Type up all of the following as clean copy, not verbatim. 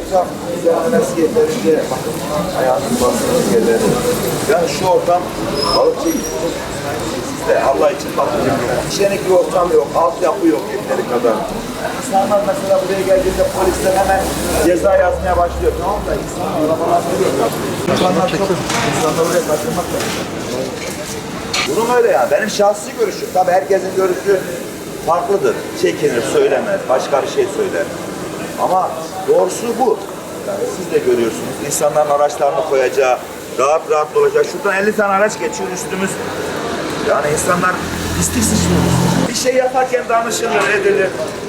ortam düzenlemesi yeterince ayağınız bastığınız yerleri. Yani şu ortam balıkçı sizde Allah için bakın. Hijyenik bir ortam yok, altyapı yok yeteri kadar. İnsanlar mesela buraya geldiğinde polisler hemen ceza yazmaya başlıyor. Tamam da insanlar arabalar veriyor. İnsanlar çok, insanlar oraya kaçırmak lazım. Durum öyle ya. Benim şahsi görüşüm. Tabii herkesin görüşü farklıdır. Çekinir, söylemez, başka bir şey söyler. Ama doğrusu bu. Yani siz de görüyorsunuz. İnsanların araçlarını koyacağı, rahat rahat olacak. Şuradan 50 tane araç geçiyor üstümüz. Yani insanlar pislik sıçrıyor. Bir şey yaparken danışılır, edilir.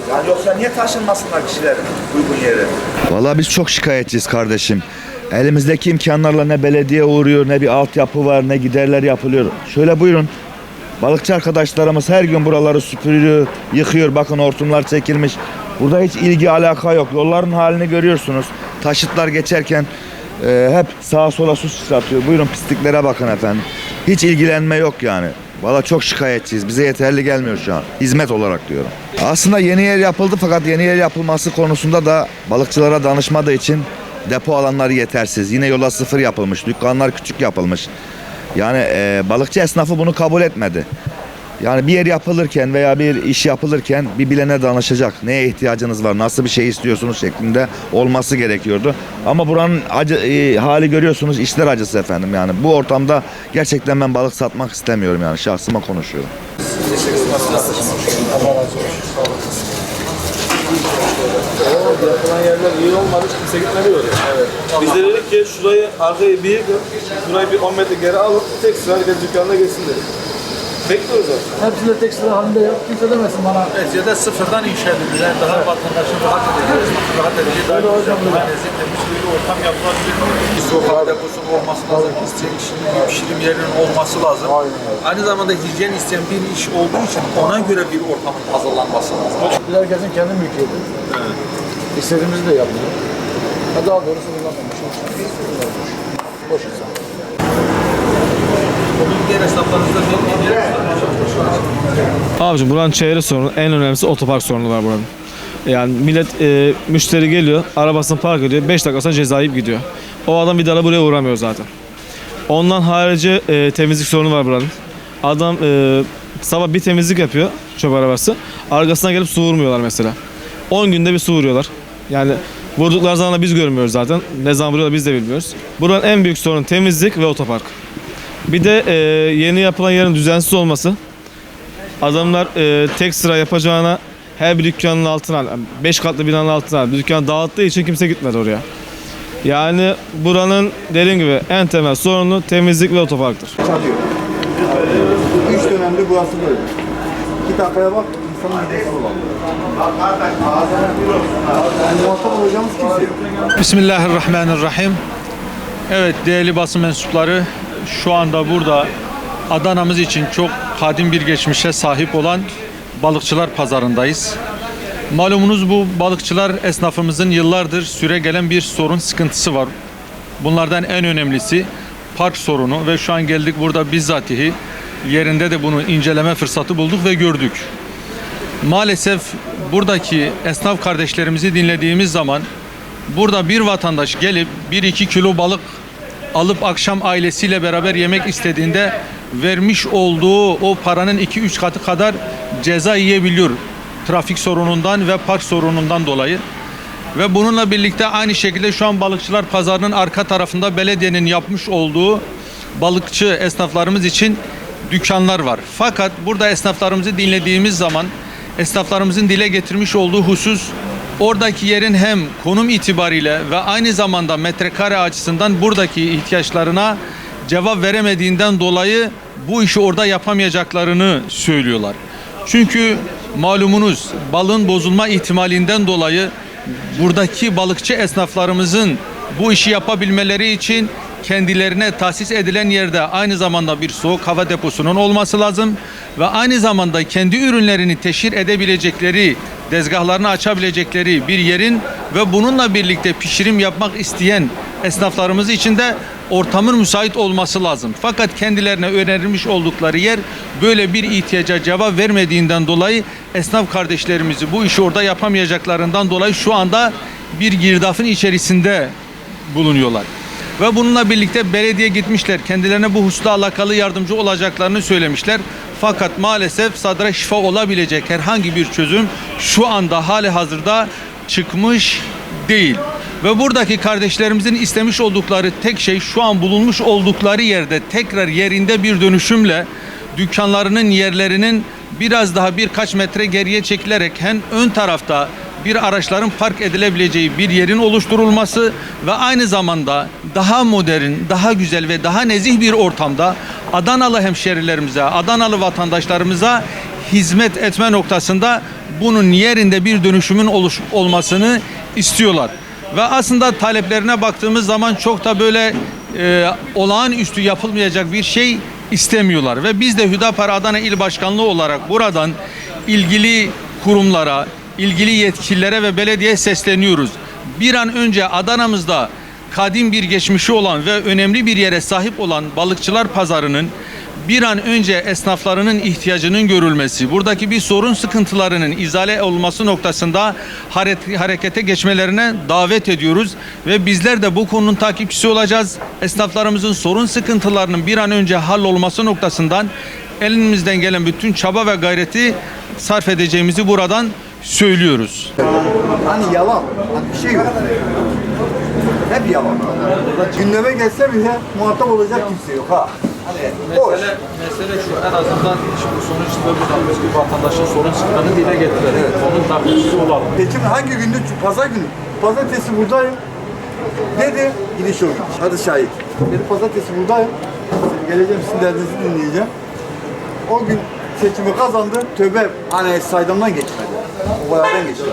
Yani yoksa niye taşınmasınlar kişiler uygun yere? Vallahi biz çok şikayetçiyiz kardeşim. Elimizdeki imkanlarla ne belediye uğruyor, ne bir altyapı var, ne giderler yapılıyor. Şöyle buyurun. Balıkçı arkadaşlarımız her gün buraları süpürüyor, yıkıyor. Bakın hortumlar çekilmiş. Burada hiç ilgi alaka yok. Yolların halini görüyorsunuz. Taşıtlar geçerken hep sağa sola su sıçratıyor. Buyurun pisliklere bakın efendim. Hiç ilgilenme yok yani. Valla çok şikayetçiyiz. Bize yeterli gelmiyor şu an. Hizmet olarak diyorum. Aslında yeni yer yapıldı fakat yeni yer yapılması konusunda da balıkçılara danışmadığı için depo alanları yetersiz. Yine yola sıfır yapılmış. Dükkanlar küçük yapılmış. Yani balıkçı esnafı bunu kabul etmedi. Yani bir yer yapılırken veya bir iş yapılırken bir bilene danışacak. Neye ihtiyacınız var, nasıl bir şey istiyorsunuz şeklinde olması gerekiyordu. Ama buranın hali görüyorsunuz, işler acısı efendim yani. Bu ortamda gerçekten ben balık satmak istemiyorum yani, şahsıma konuşuyorum. Yapılan yerler iyi olmadı, hiç kimse gitmedi oraya. Evet. Biz de dedik ki şurayı arkayı bir yıkın, şurayı bir 10 metre geri alıp tek sıra herkes dükkanına geçsin dedik. Bekliyoruz zaten. Hepsinde tek sıra halinde yok. Kimse demesin bana. Evet, ya da sıfırdan inşa edilir. Daha vatandaşın rahat edeceğiz. Rahat edeceğiz. Daha güzel, daha lezzetli bir ortam yapılabilir. Bir sokak deposu olması lazım. Bir pişirim yerinin olması lazım. Aynı zamanda hijyen isteyen bir iş olduğu için ona göre bir ortamın hazırlanması lazım. Herkesin kendi mülkiyeti. Evet. İstediğimizi de yapıyor. Daha doğrusu kullanmamış. Boş insan. Diğer esnaflarınızda Abicim buranın çevre sorunu, en önemlisi otopark sorunu var buranın. Yani millet müşteri geliyor, arabasını park ediyor, 5 dakika sonra ceza yiyip gidiyor. O adam bir daha buraya uğramıyor zaten. Ondan harici temizlik sorunu var buranın. Adam sabah bir temizlik yapıyor, çöp arabası. Arkasına gelip su vurmuyorlar mesela. 10 günde bir su vuruyorlar. Yani vurdukları zaman da biz görmüyoruz zaten. Ne zaman vuruyorlar biz de bilmiyoruz. Buranın en büyük sorunu temizlik ve otopark. Bir de yeni yapılan yerin düzensiz olması. Adamlar tek sıra yapacağına her bir dükkanın altına, 5 katlı binanın altına bir dükkan dağıttığı için kimse gitmedi oraya. Yani buranın dediğim gibi en temel sorunu temizlik ve otoparktır. Çalıyor. 3 dönemde burası böyle. 2 dakikaya bak, insanın midesi bulanıyor. Muhatap olacağımız kimse yok. Bismillahirrahmanirrahim. Evet, değerli basın mensupları, şu anda burada Adana'mız için çok kadim bir geçmişe sahip olan Balıkçılar Pazarı'ndayız. Malumunuz bu balıkçılar esnafımızın yıllardır süregelen bir sorun, sıkıntısı var. Bunlardan en önemlisi park sorunu ve şu an geldik burada bizzatihi yerinde de bunu inceleme fırsatı bulduk ve gördük. Maalesef buradaki esnaf kardeşlerimizi dinlediğimiz zaman burada bir vatandaş gelip 1-2 kilo balık alıp akşam ailesiyle beraber yemek istediğinde vermiş olduğu o paranın 2-3 katı kadar ceza yiyebiliyor. Trafik sorunundan ve park sorunundan dolayı. Ve bununla birlikte aynı şekilde şu an Balıkçılar Pazarı'nın arka tarafında belediyenin yapmış olduğu balıkçı esnaflarımız için dükkanlar var. Fakat burada esnaflarımızı dinlediğimiz zaman esnaflarımızın dile getirmiş olduğu husus oradaki yerin hem konum itibariyle ve aynı zamanda metrekare açısından buradaki ihtiyaçlarına cevap veremediğinden dolayı bu işi orada yapamayacaklarını söylüyorlar. Çünkü malumunuz balığın bozulma ihtimalinden dolayı buradaki balıkçı esnaflarımızın bu işi yapabilmeleri için kendilerine tahsis edilen yerde aynı zamanda bir soğuk hava deposunun olması lazım ve aynı zamanda kendi ürünlerini teşhir edebilecekleri, tezgahlarını açabilecekleri bir yerin ve bununla birlikte pişirim yapmak isteyen esnaflarımız için de ortamın müsait olması lazım. Fakat kendilerine önerilmiş oldukları yer böyle bir ihtiyaca cevap vermediğinden dolayı esnaf kardeşlerimizi bu işi orada yapamayacaklarından dolayı şu anda bir girdafın içerisinde bulunuyorlar. Ve bununla birlikte belediye gitmişler. Kendilerine bu hususta alakalı yardımcı olacaklarını söylemişler. Fakat maalesef sadra şifa olabilecek herhangi bir çözüm şu anda hali hazırda çıkmış değil. Ve buradaki kardeşlerimizin istemiş oldukları tek şey şu an bulunmuş oldukları yerde tekrar yerinde bir dönüşümle dükkanlarının yerlerinin biraz daha birkaç metre geriye çekilerek hem ön tarafta bir araçların park edilebileceği bir yerin oluşturulması ve aynı zamanda daha modern, daha güzel ve daha nezih bir ortamda Adanalı hemşerilerimize, Adanalı vatandaşlarımıza hizmet etme noktasında bunun yerinde bir dönüşümün olmasını istiyorlar. Ve aslında taleplerine baktığımız zaman çok da böyle olağanüstü yapılmayacak bir şey istemiyorlar. Ve biz de Hüdapar Adana İl Başkanlığı olarak buradan ilgili kurumlara, ilgili yetkililere ve belediye sesleniyoruz. Bir an önce Adana'mızda kadim bir geçmişi olan ve önemli bir yere sahip olan balıkçılar pazarının bir an önce esnaflarının ihtiyacının görülmesi, buradaki bir sorun sıkıntılarının izale olması noktasında harekete geçmelerine davet ediyoruz ve bizler de bu konunun takipçisi olacağız. Esnaflarımızın sorun sıkıntılarının bir an önce hallolması noktasından elimizden gelen bütün çaba ve gayreti sarf edeceğimizi buradan söylüyoruz. Hani yalan, hani bir şey yok. Hep yalan. Gündeme gelse bile muhatap olacak kimse yok ha. Boş. Mesele şu, en azından şimdi sonuçta bir vatandaşın sorun sıkıntısını dile getirelim. Evet. Onun takipçisi olalım. Seçim hangi gündü? Pazar günü. Pazartesi buradayım. Dedi, gidiş o gün. Hadi şahit. Dedi pazartesi buradayım. Geleceğim, sizin derdinizi dinleyeceğim. O gün seçimi kazandı. Tövbe hani saydamdan geçmedi. O bayağıdan geçti.